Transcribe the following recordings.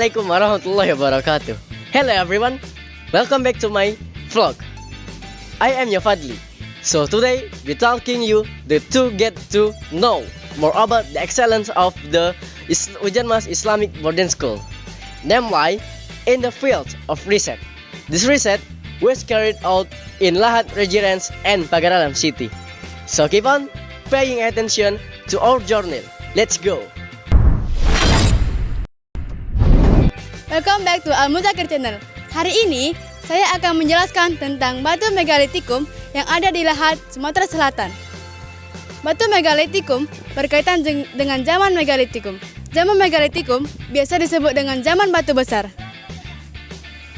Assalamualaikum warahmatullahi wabarakatuh. Hello everyone, welcome back to my vlog. I am your Fadli. So today we talking you to get to know more about the excellence of the Hujan Mas Islamic Boarding School, namely in the field of research. This research was carried out in Lahat Residence and Pagaralam City. So keep on paying attention to our journey. Let's go. Welcome back to Al Muzakir Channel. Hari ini saya akan menjelaskan tentang batu megalitikum yang ada di Lahat, Sumatera Selatan. Batu megalitikum berkaitan dengan zaman megalitikum. Zaman megalitikum biasa disebut dengan zaman batu besar.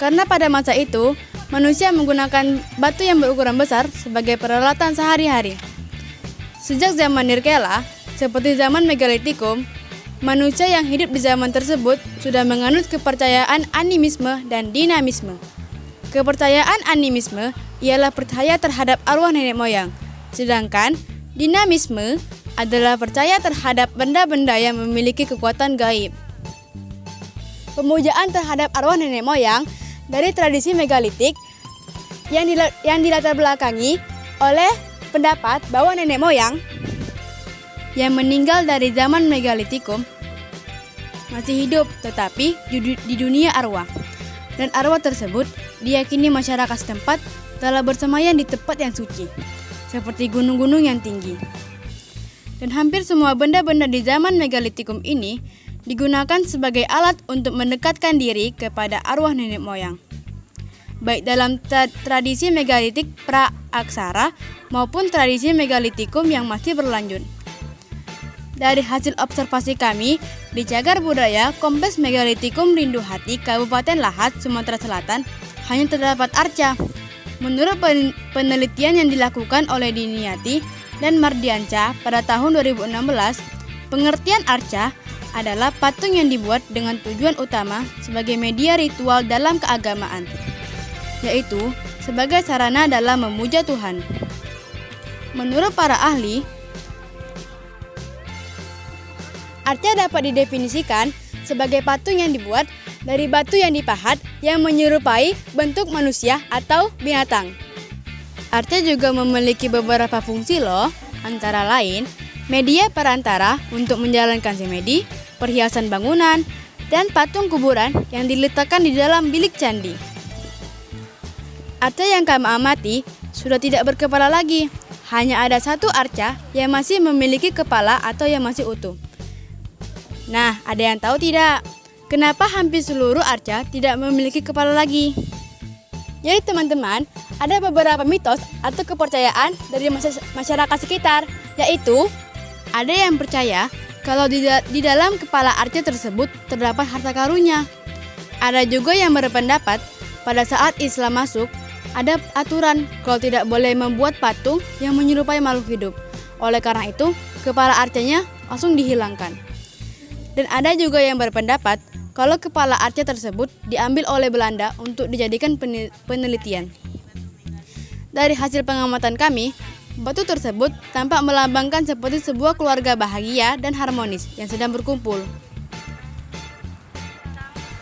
Karena pada masa itu manusia menggunakan batu yang berukuran besar sebagai peralatan sehari-hari. Sejak zaman Nirkela, seperti zaman megalitikum, manusia yang hidup di zaman tersebut sudah menganut kepercayaan animisme dan dinamisme. Kepercayaan animisme ialah percaya terhadap arwah nenek moyang, sedangkan dinamisme adalah percaya terhadap benda-benda yang memiliki kekuatan gaib. Pemujaan terhadap arwah nenek moyang dari tradisi megalitik yang dilatar belakangi oleh pendapat bahwa nenek moyang yang meninggal dari zaman megalitikum masih hidup tetapi di dunia arwah, dan arwah tersebut diyakini masyarakat setempat telah bersemayam di tempat yang suci seperti gunung-gunung yang tinggi. Dan hampir semua benda-benda di zaman megalitikum ini digunakan sebagai alat untuk mendekatkan diri kepada arwah nenek moyang, baik dalam tradisi megalitik pra-aksara maupun tradisi megalitikum yang masih berlanjut. Dari hasil observasi kami di Cagar Budaya Kompleks Megalitikum Rindu Hati, Kabupaten Lahat, Sumatera Selatan, hanya terdapat arca. Menurut penelitian yang dilakukan oleh Diniati dan Mardianca pada tahun 2016, pengertian arca adalah patung yang dibuat dengan tujuan utama sebagai media ritual dalam keagamaan, yaitu sebagai sarana dalam memuja Tuhan. Menurut para ahli, arca dapat didefinisikan sebagai patung yang dibuat dari batu yang dipahat yang menyerupai bentuk manusia atau binatang. Arca juga memiliki beberapa fungsi loh, antara lain media perantara untuk menjalankan semedi, perhiasan bangunan, dan patung kuburan yang diletakkan di dalam bilik candi. Arca yang kami amati sudah tidak berkepala lagi, hanya ada satu arca yang masih memiliki kepala atau yang masih utuh. Nah, ada yang tahu tidak? Kenapa hampir seluruh arca tidak memiliki kepala lagi? Jadi teman-teman, ada beberapa mitos atau kepercayaan dari masyarakat sekitar, yaitu ada yang percaya kalau di dalam kepala arca tersebut terdapat harta karunnya. Ada juga yang berpendapat pada saat Islam masuk, ada aturan kalau tidak boleh membuat patung yang menyerupai makhluk hidup. Oleh karena itu, kepala arcanya langsung dihilangkan. Dan ada juga yang berpendapat kalau kepala arca tersebut diambil oleh Belanda untuk dijadikan penelitian. Dari hasil pengamatan kami, batu tersebut tampak melambangkan seperti sebuah keluarga bahagia dan harmonis yang sedang berkumpul.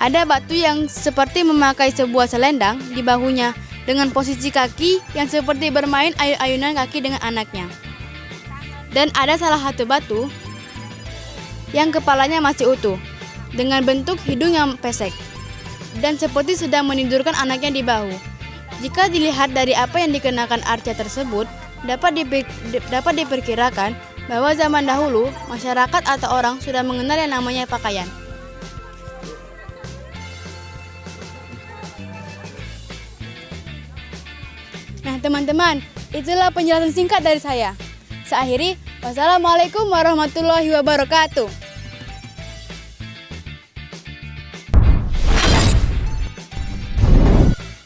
Ada batu yang seperti memakai sebuah selendang di bahunya dengan posisi kaki yang seperti bermain ayun-ayunan kaki dengan anaknya. Dan ada salah satu batu yang kepalanya masih utuh, dengan bentuk hidung yang pesek, dan seperti sedang menidurkan anaknya di bahu. Jika dilihat dari apa yang dikenakan arca tersebut, dapat diperkirakan bahwa zaman dahulu, masyarakat atau orang sudah mengenal yang namanya pakaian. Nah teman-teman, itulah penjelasan singkat dari saya. Saya akhiri, wassalamualaikum warahmatullahi wabarakatuh.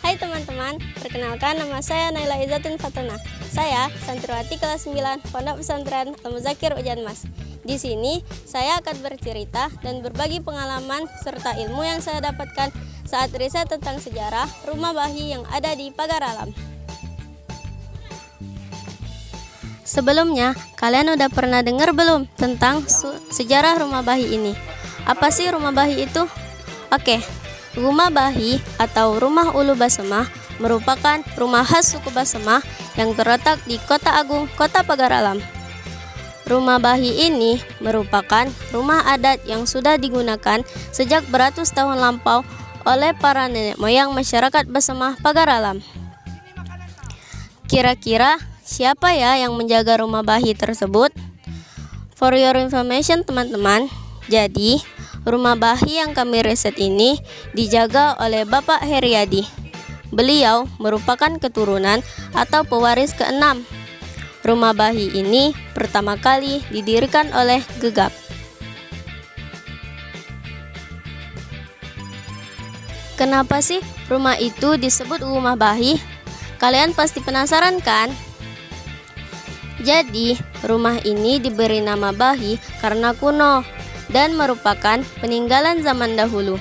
Hai teman-teman, perkenalkan nama saya Naila Izzatun Fatuna. Saya santriwati kelas 9 Pondok Pesantren Al Muzakir Hujan Mas. Di sini saya akan bercerita dan berbagi pengalaman serta ilmu yang saya dapatkan saat riset tentang sejarah rumah bahi yang ada di Pagaralam. Sebelumnya, kalian udah pernah dengar belum tentang sejarah rumah bahi ini? Apa sih rumah bahi itu? Oke, rumah Bahi atau rumah Ulu Basemah merupakan rumah khas suku Basemah yang terletak di Kota Agung, Kota Pagar Alam. Rumah Bahi ini merupakan rumah adat yang sudah digunakan sejak beratus tahun lampau oleh para nenek moyang masyarakat Basemah Pagar Alam. Kira-kira siapa ya yang menjaga rumah Bahi tersebut? For your information teman-teman, jadi rumah Bahi yang kami riset ini dijaga oleh Bapak Heriadi. Beliau merupakan keturunan atau pewaris ke-6. Rumah Bahi ini pertama kali didirikan oleh Gegap. Kenapa sih rumah itu disebut rumah Bahi? Kalian pasti penasaran kan? Jadi, rumah ini diberi nama Bahi karena kuno dan merupakan peninggalan zaman dahulu.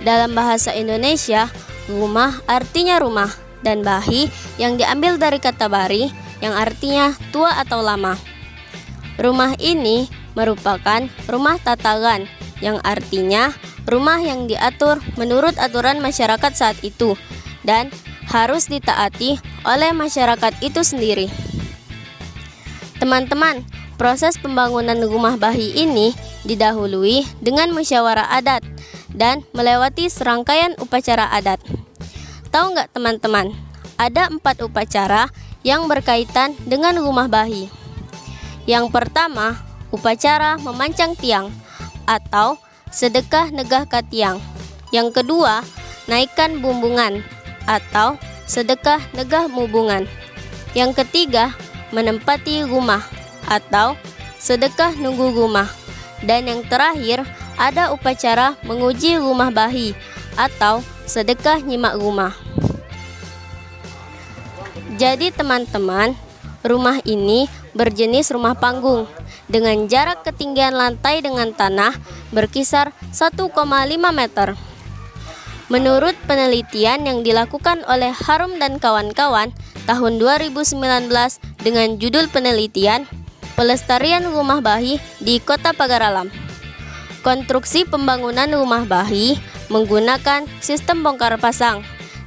Dalam bahasa Indonesia, rumah artinya rumah, dan Bahi yang diambil dari kata bari yang artinya tua atau lama. Rumah ini merupakan rumah tatagan yang artinya rumah yang diatur menurut aturan masyarakat saat itu dan harus ditaati oleh masyarakat itu sendiri. Teman-teman, proses pembangunan rumah Bahi ini didahului dengan musyawarah adat dan melewati serangkaian upacara adat. Tahu nggak teman-teman, ada 4 upacara yang berkaitan dengan rumah Bahi. Yang pertama, upacara memancang tiang atau sedekah negah ka tiang. Yang kedua, naikkan bumbungan atau sedekah negah mubungan. Yang ketiga, menempati rumah atau sedekah nunggu rumah. Dan yang terakhir, ada upacara menguji rumah Bahi atau sedekah nyimak rumah. Jadi teman-teman, rumah ini berjenis rumah panggung dengan jarak ketinggian lantai dengan tanah berkisar 1,5 meter. Menurut penelitian yang dilakukan oleh Harum dan kawan-kawan tahun 2019 dengan judul penelitian Pelestarian Rumah Bahi di Kota Pagar Alam. Konstruksi pembangunan rumah Bahi menggunakan sistem bongkar pasang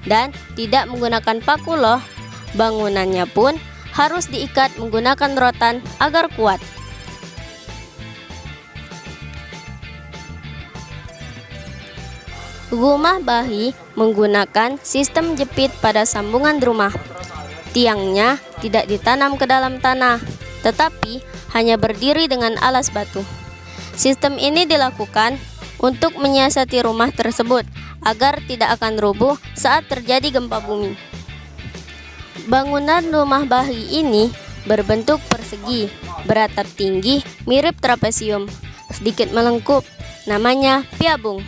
dan tidak menggunakan paku loh. Bangunannya pun harus diikat menggunakan rotan agar kuat. Rumah Bahi menggunakan sistem jepit pada sambungan rumah. Tiangnya tidak ditanam ke dalam tanah, tetapi hanya berdiri dengan alas batu. Sistem ini dilakukan untuk menyiasati rumah tersebut agar tidak akan rubuh saat terjadi gempa bumi. Bangunan rumah Bahi ini berbentuk persegi, beratap tinggi, mirip trapesium, sedikit melengkup, namanya piabung.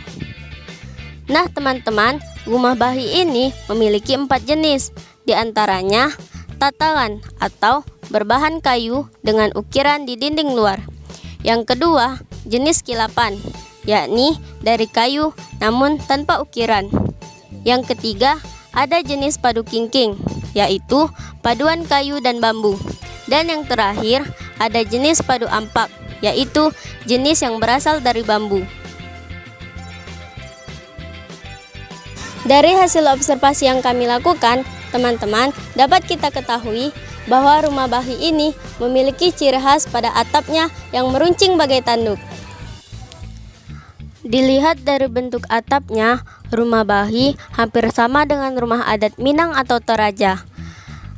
Nah teman-teman, rumah Bahi ini memiliki 4 jenis, diantaranya tatagan atau berbahan kayu dengan ukiran di dinding luar. Yang kedua, jenis kilapan, yakni dari kayu namun tanpa ukiran. Yang ketiga, ada jenis padu kingking, yaitu paduan kayu dan bambu. Dan yang terakhir, ada jenis padu ampak, yaitu jenis yang berasal dari bambu. Dari hasil observasi yang kami lakukan, teman-teman dapat kita ketahui bahwa rumah Bahi ini memiliki ciri khas pada atapnya yang meruncing bagai tanduk. Dilihat dari bentuk atapnya, rumah Bahi hampir sama dengan rumah adat Minang atau Toraja.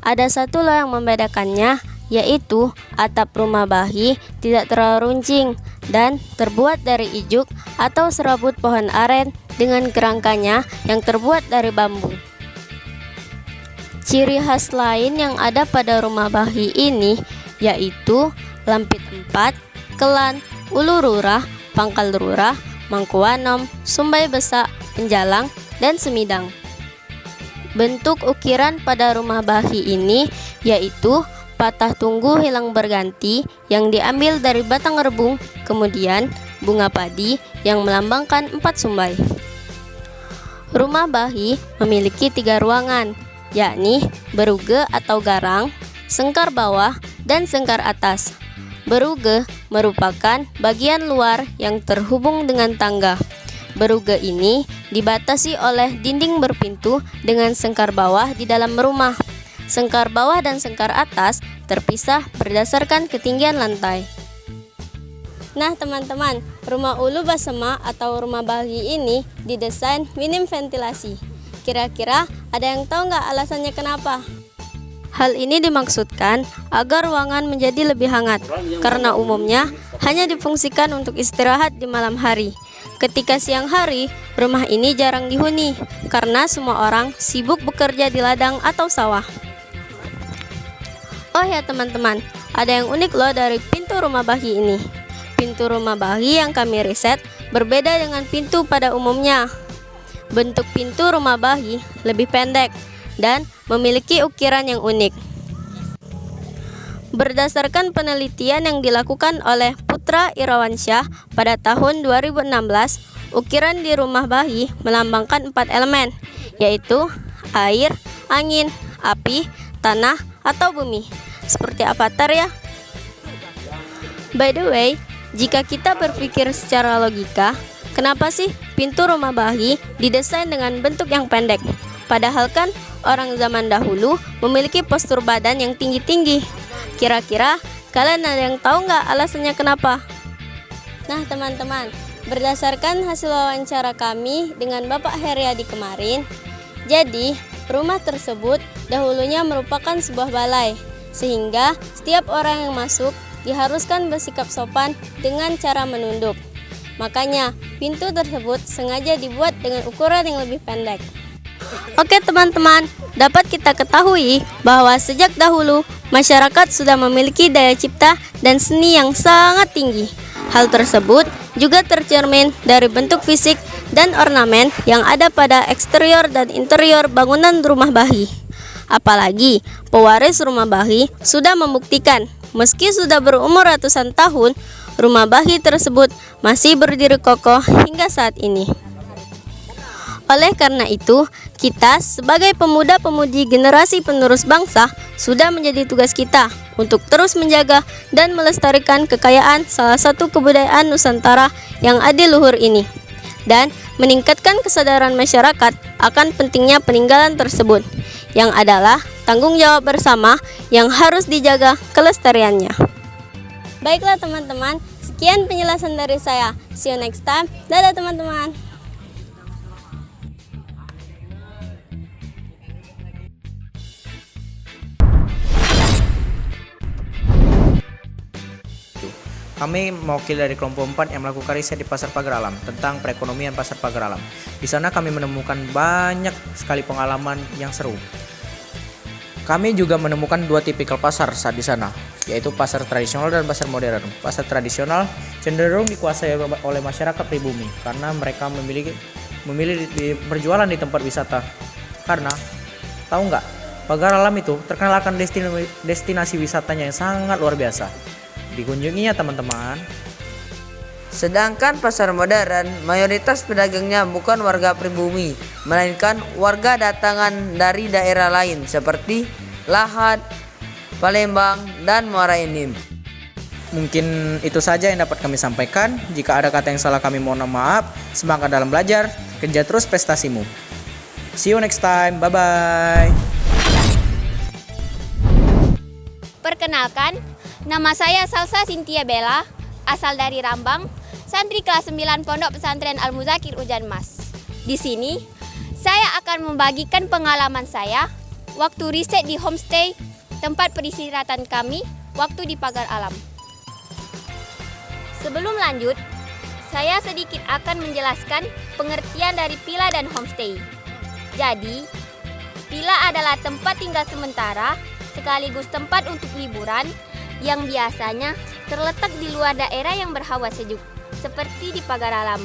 Ada satu loh yang membedakannya, yaitu atap rumah Bahi tidak terlalu runcing dan terbuat dari ijuk atau serabut pohon aren dengan kerangkanya yang terbuat dari bambu. Ciri khas lain yang ada pada rumah Bahi ini yaitu lampit 4, kelan, ulu rurah, pangkal rurah, mangkuanom, sumbai besak, penjalang, dan semidang. Bentuk ukiran pada rumah Bahi ini yaitu patah tunggu hilang berganti yang diambil dari batang rebung, kemudian bunga padi yang melambangkan 4 sumbai. Rumah Bahi memiliki 3 ruangan, yakni beruge atau garang, sengkar bawah, dan sengkar atas. Beruge merupakan bagian luar yang terhubung dengan tangga. Beruge ini dibatasi oleh dinding berpintu dengan sengkar bawah di dalam rumah. Sengkar bawah dan sengkar atas terpisah berdasarkan ketinggian lantai. Nah teman-teman, rumah ulu basema atau rumah bahi ini didesain minim ventilasi. Kira-kira ada yang tahu nggak alasannya kenapa? Hal ini dimaksudkan agar ruangan menjadi lebih hangat, karena umumnya hanya difungsikan untuk istirahat di malam hari. Ketika siang hari, rumah ini jarang dihuni, karena semua orang sibuk bekerja di ladang atau sawah. Oh ya teman-teman, ada yang unik loh dari pintu rumah bahi ini. Pintu rumah bahi yang kami riset berbeda dengan pintu pada umumnya. Bentuk pintu rumah bahi lebih pendek dan memiliki ukiran yang unik. Berdasarkan penelitian yang dilakukan oleh Putra Irawansyah pada tahun 2016, ukiran di rumah bahi melambangkan 4 elemen, yaitu air, angin, api, tanah, atau bumi. Seperti avatar ya. By the way, jika kita berpikir secara logika, kenapa sih pintu rumah bahi didesain dengan bentuk yang pendek? Padahal kan orang zaman dahulu memiliki postur badan yang tinggi-tinggi. Kira-kira kalian ada yang tahu nggak alasannya kenapa? Nah teman-teman, berdasarkan hasil wawancara kami dengan Bapak Heriadi kemarin, jadi rumah tersebut dahulunya merupakan sebuah balai, sehingga setiap orang yang masuk diharuskan bersikap sopan dengan cara menunduk. Makanya pintu tersebut sengaja dibuat dengan ukuran yang lebih pendek. Oke teman-teman, dapat kita ketahui bahwa sejak dahulu masyarakat sudah memiliki daya cipta dan seni yang sangat tinggi. Hal tersebut juga tercermin dari bentuk fisik dan ornamen yang ada pada eksterior dan interior bangunan rumah bahi. Apalagi pewaris rumah bahi sudah membuktikan meski sudah berumur ratusan tahun, rumah bahi tersebut masih berdiri kokoh hingga saat ini. Oleh karena itu, kita sebagai pemuda-pemudi generasi penerus bangsa sudah menjadi tugas kita untuk terus menjaga dan melestarikan kekayaan salah satu kebudayaan Nusantara yang adiluhur ini, dan meningkatkan kesadaran masyarakat akan pentingnya peninggalan tersebut, yang adalah tanggung jawab bersama yang harus dijaga kelestariannya. Baiklah teman-teman, sekian penjelasan dari saya. See you next time. Dadah teman-teman. Kami mewakili dari kelompok 4 yang melakukan riset di Pasar Pagar Alam tentang perekonomian Pasar Pagar Alam. Di sana kami menemukan banyak sekali pengalaman yang seru. Kami juga menemukan 2 tipikal pasar saat di sana, yaitu pasar tradisional dan pasar modern. Pasar tradisional cenderung dikuasai oleh masyarakat pribumi karena mereka memilih berjualan di tempat wisata. Karena tahu nggak, Pagar Alam itu terkenal akan destinasi wisatanya yang sangat luar biasa. Dikunjunginya teman-teman. Sedangkan pasar modern, mayoritas pedagangnya bukan warga pribumi, melainkan warga datangan dari daerah lain seperti Lahad, Palembang, dan Muara Enim. Mungkin itu saja yang dapat kami sampaikan. Jika ada kata yang salah kami mohon maaf. Semangat dalam belajar, kejar terus prestasimu. See you next time, bye-bye. Perkenalkan, nama saya Salsa Cynthia Bella, asal dari Rambang, santri kelas 9 Pondok Pesantren Al-Muzakir Ujan Mas. Di sini, saya akan membagikan pengalaman saya waktu riset di homestay, tempat peristirahatan kami waktu di Pagar Alam. Sebelum lanjut, saya sedikit akan menjelaskan pengertian dari villa dan homestay. Jadi, villa adalah tempat tinggal sementara sekaligus tempat untuk liburan yang biasanya terletak di luar daerah yang berhawa sejuk, seperti di Pagar Alam.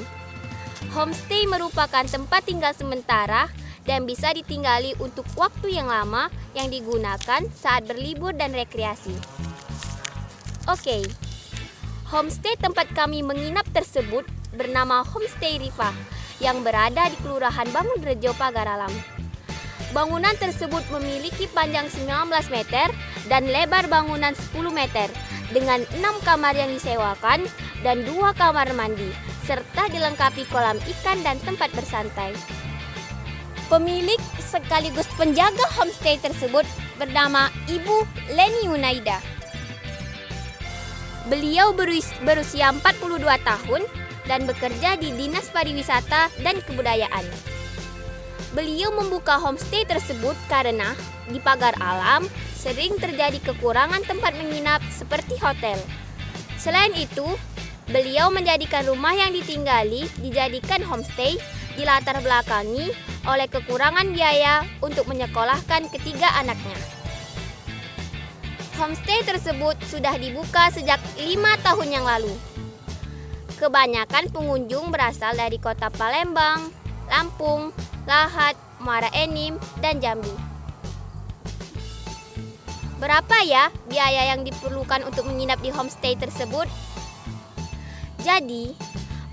Homestay merupakan tempat tinggal sementara dan bisa ditinggali untuk waktu yang lama yang digunakan saat berlibur dan rekreasi. Oke, homestay tempat kami menginap tersebut bernama Homestay Rifa yang berada di Kelurahan Bangunrejo, Pagar Alam. Bangunan tersebut memiliki panjang 19 meter dan lebar bangunan 10 meter dengan 6 kamar yang disewakan dan 2 kamar mandi serta dilengkapi kolam ikan dan tempat bersantai. Pemilik sekaligus penjaga homestay tersebut bernama Ibu Leni Yunaida. Beliau berusia 42 tahun dan bekerja di Dinas Pariwisata dan Kebudayaan. Beliau membuka homestay tersebut karena di Pagar Alam sering terjadi kekurangan tempat menginap seperti hotel. Selain itu, beliau menjadikan rumah yang ditinggali dijadikan homestay dilatar belakangi oleh kekurangan biaya untuk menyekolahkan ketiga anaknya. Homestay tersebut sudah dibuka sejak 5 tahun yang lalu. Kebanyakan pengunjung berasal dari kota Palembang, Lampung, Lahat, Muara Enim, dan Jambi. Berapa ya biaya yang diperlukan untuk menginap di homestay tersebut? Jadi,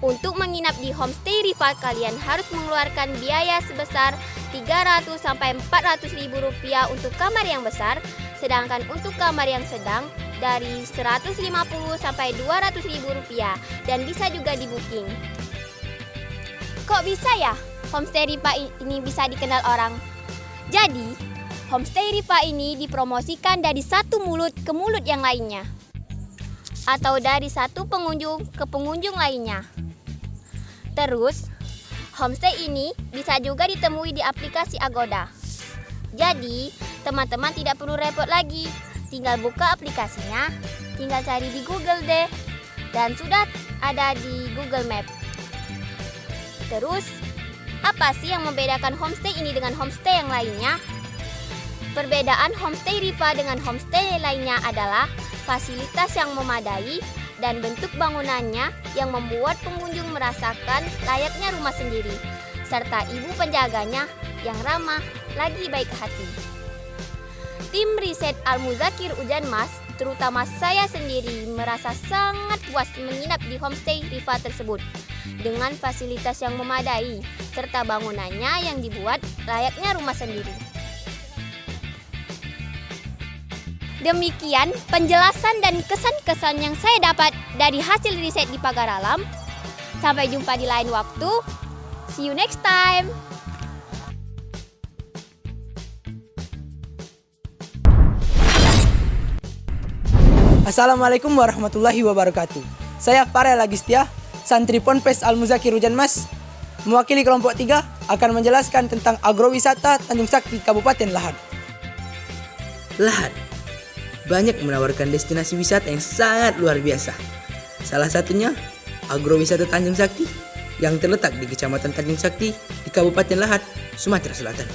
untuk menginap di homestay rival kalian harus mengeluarkan biaya sebesar 300 sampai 400 ribu rupiah untuk kamar yang besar, sedangkan untuk kamar yang sedang dari 150 sampai 200 ribu rupiah dan bisa juga di booking. Kok bisa ya homestay Riva ini bisa dikenal orang? Jadi, homestay Riva ini dipromosikan dari satu mulut ke mulut yang lainnya, atau dari satu pengunjung ke pengunjung lainnya. Terus, homestay ini bisa juga ditemui di aplikasi Agoda. Jadi, teman-teman tidak perlu repot lagi. Tinggal buka aplikasinya, tinggal cari di Google deh. Dan sudah ada di Google Map. Terus, apa sih yang membedakan homestay ini dengan homestay yang lainnya? Perbedaan homestay Riva dengan homestay lainnya adalah fasilitas yang memadai dan bentuk bangunannya yang membuat pengunjung merasakan layaknya rumah sendiri, serta ibu penjaganya yang ramah lagi baik hati. Tim riset Al-Muzakir Ujanmas, terutama saya sendiri, merasa sangat puas menginap di homestay Riva tersebut dengan fasilitas yang memadai serta bangunannya yang dibuat layaknya rumah sendiri. Demikian penjelasan dan kesan-kesan yang saya dapat dari hasil riset di Pagar Alam. Sampai jumpa di lain waktu. See you next time. Assalamualaikum warahmatullahi wabarakatuh. Saya Farel Agistia, santri Ponpes Al-Muzakir Ujanmas, mewakili kelompok 3 akan menjelaskan tentang agrowisata Tanjung Sakti Kabupaten Lahat. Lahat banyak menawarkan destinasi wisata yang sangat luar biasa. Salah satunya agrowisata Tanjung Sakti yang terletak di Kecamatan Tanjung Sakti di Kabupaten Lahat, Sumatera Selatan.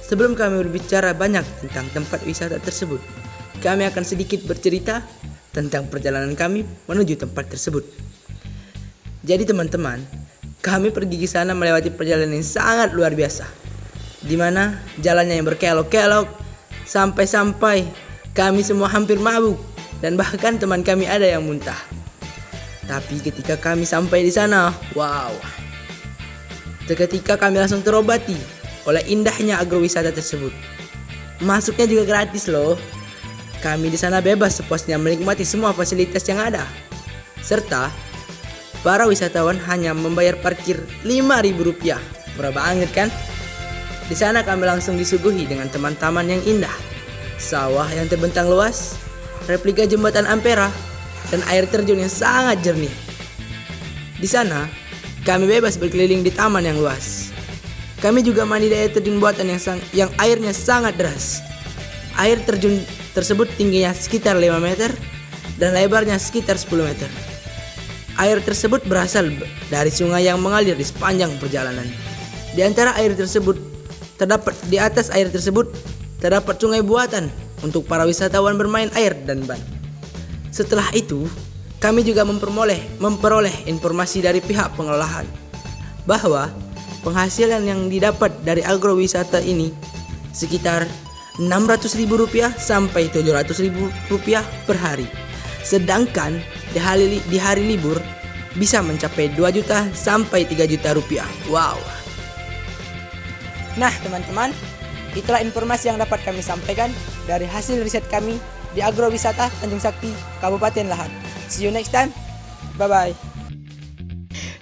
Sebelum kami berbicara banyak tentang tempat wisata tersebut, kami akan sedikit bercerita tentang perjalanan kami menuju tempat tersebut. Jadi teman-teman, kami pergi ke sana melewati perjalanan yang sangat luar biasa, di mana jalannya yang berkelok-kelok, sampai-sampai kami semua hampir mabuk dan bahkan teman kami ada yang muntah. Tapi ketika kami sampai di sana, wow, seketika kami langsung terobati oleh indahnya agrowisata tersebut. Masuknya juga gratis loh. Kami di sana bebas sepuasnya menikmati semua fasilitas yang ada. Serta para wisatawan hanya membayar parkir Rp5.000. Murah banget kan? Di sana kami langsung disuguhi dengan taman-taman yang indah, sawah yang terbentang luas, replika jembatan Ampera, dan air terjun yang sangat jernih. Di sana, kami bebas berkeliling di taman yang luas. Kami juga mandi di air terjun buatan yang airnya sangat deras. Air terjun tersebut tingginya sekitar 5 meter dan lebarnya sekitar 10 meter. Air tersebut berasal dari sungai yang mengalir di sepanjang perjalanan. Di antara air tersebut, di atas air tersebut terdapat sungai buatan untuk para wisatawan bermain air dan ban. Setelah itu, kami juga memperoleh informasi dari pihak pengelolaan bahwa penghasilan yang didapat dari agrowisata ini sekitar Rp600.000 sampai Rp700.000 per hari. Sedangkan di hari libur bisa mencapai 2 juta sampai 3 juta rupiah. Wow. Nah teman-teman, itulah informasi yang dapat kami sampaikan dari hasil riset kami di agrowisata Tanjung Sakti Kabupaten Lahat. See you next time. Bye-bye.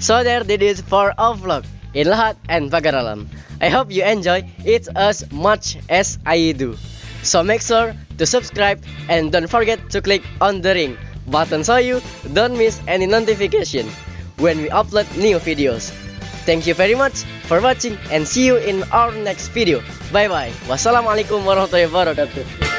So there it is for our vlog in Lahat and Pagar Alam. I hope you enjoy it as much as I do. So make sure to subscribe and don't forget to click on the ring button so you don't miss any notification when we upload new videos. Thank you very much for watching and see you in our next video. Bye bye. Wassalamualaikum warahmatullahi wabarakatuh.